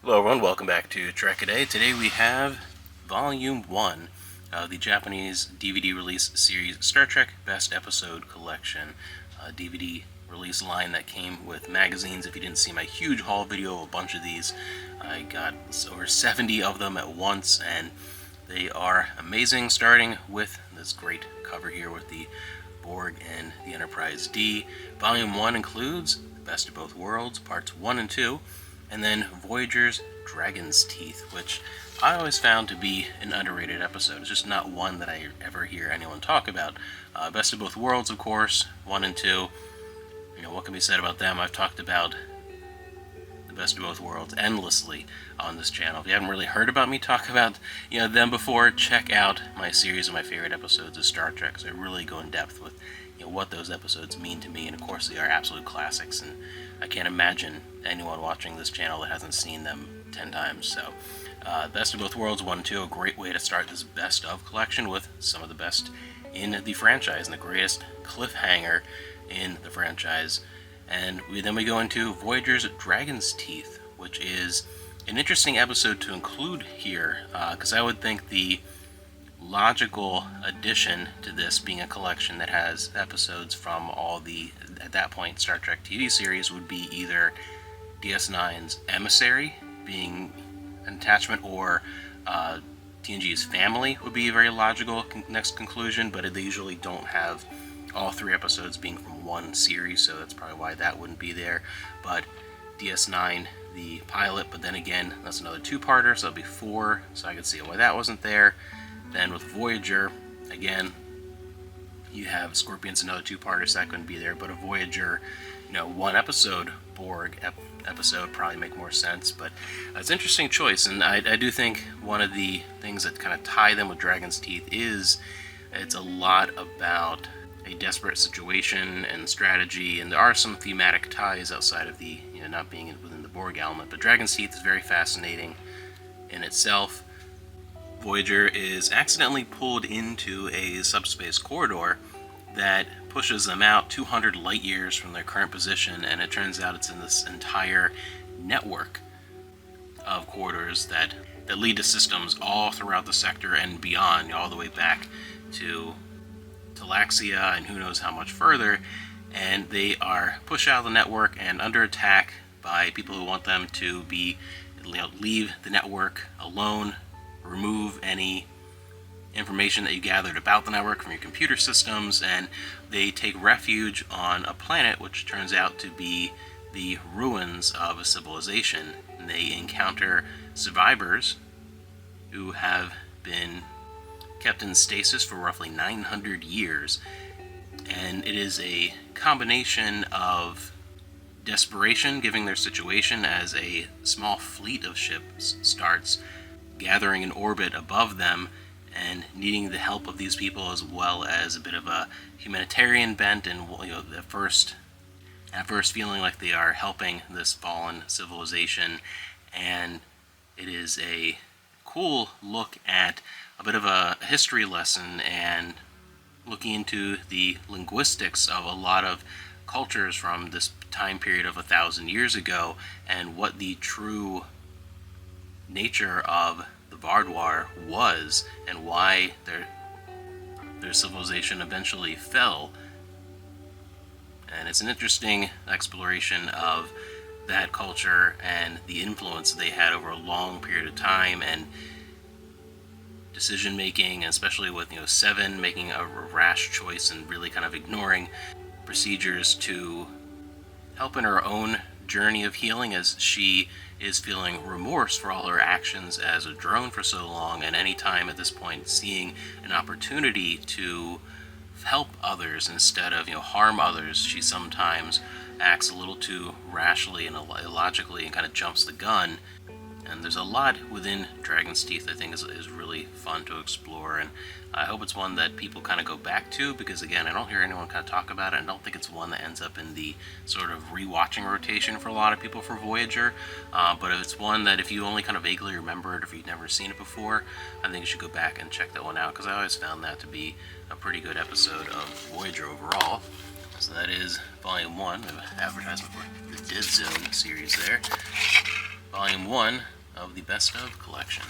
Hello everyone, welcome back to Trek A Day. Today we have Volume 1 of the Japanese DVD release series Star Trek Best Episode Collection. DVD release line that came with magazines. If you didn't see my huge haul video of a bunch of these, I got over 70 of them at once, and they are amazing, starting with this great cover here with the Borg and the Enterprise D. Volume 1 includes Best of Both Worlds, Parts 1 and 2, and then Voyager's Dragon's Teeth, which I always found to be an underrated episode. It's just not one that I ever hear anyone talk about. Best of Both Worlds, of course, 1 and 2. What can be said about them? I've talked about the Best of Both Worlds endlessly on this channel. If you haven't really heard about me talk about them before, check out my series of my favorite episodes of Star Trek, because I really go in depth with what those episodes mean to me, and of course they are absolute classics, and I can't imagine anyone watching this channel that hasn't seen them 10 times. So Best of Both Worlds 1 and 2, a great way to start this best of collection with some of the best in the franchise and the greatest cliffhanger in the franchise. And then we go into Voyager's Dragon's Teeth, which is an interesting episode to include here, because I would think the logical addition to this being a collection that has episodes from all the, at that point, Star Trek TV series would be either DS9's Emissary being an attachment, or TNG's Family would be a very logical next conclusion, but they usually don't have all three episodes being from one series, so that's probably why that wouldn't be there. But DS9, the pilot, but then again, that's another two-parter, so that'll be 4, so I could see why that wasn't there. Then with Voyager, again, you have Scorpions, another two-parter, so that couldn't be there, but a Voyager, one episode Borg episode probably make more sense. But it's an interesting choice, and I do think one of the things that kind of tie them with Dragon's Teeth is it's a lot about a desperate situation and strategy, and there are some thematic ties outside of the, not being within the Borg element, but Dragon's Teeth is very fascinating in itself. Voyager is accidentally pulled into a subspace corridor that pushes them out 200 light years from their current position, and it turns out it's in this entire network of corridors that lead to systems all throughout the sector and beyond, all the way back to Talaxia and who knows how much further. And they are pushed out of the network and under attack by people who want them to leave the network alone, remove any information that you gathered about the network from your computer systems, and they take refuge on a planet which turns out to be the ruins of a civilization. And they encounter survivors who have been kept in stasis for roughly 900 years, and it is a combination of desperation given their situation as a small fleet of ships starts gathering in orbit above them and needing the help of these people, as well as a bit of a humanitarian bent, and at first feeling like they are helping this fallen civilization. And it is a cool look at a bit of a history lesson and looking into the linguistics of a lot of cultures from this time period of 1,000 years ago, and what the true nature of the Vaadwaur was, and why their civilization eventually fell. And it's an interesting exploration of that culture and the influence they had over a long period of time, and decision making, especially with Seven making a rash choice and really kind of ignoring procedures to help in her own journey of healing, as she is feeling remorse for all her actions as a drone for so long, and any time at this point seeing an opportunity to help others instead of harm others, she sometimes acts a little too rashly and illogically and kind of jumps the gun. And there's a lot within Dragon's Teeth I think is really fun to explore, and I hope it's one that people kind of go back to, because again, I don't hear anyone kind of talk about it, and I don't think it's one that ends up in the sort of rewatching rotation for a lot of people for Voyager. But it's one that if you only kind of vaguely remember it, or if you've never seen it before, I think you should go back and check that one out, because I always found that to be a pretty good episode of Voyager overall. So that is Volume 1 of advertisement for the Dead Zone series there. Volume 1 of the Best of collection.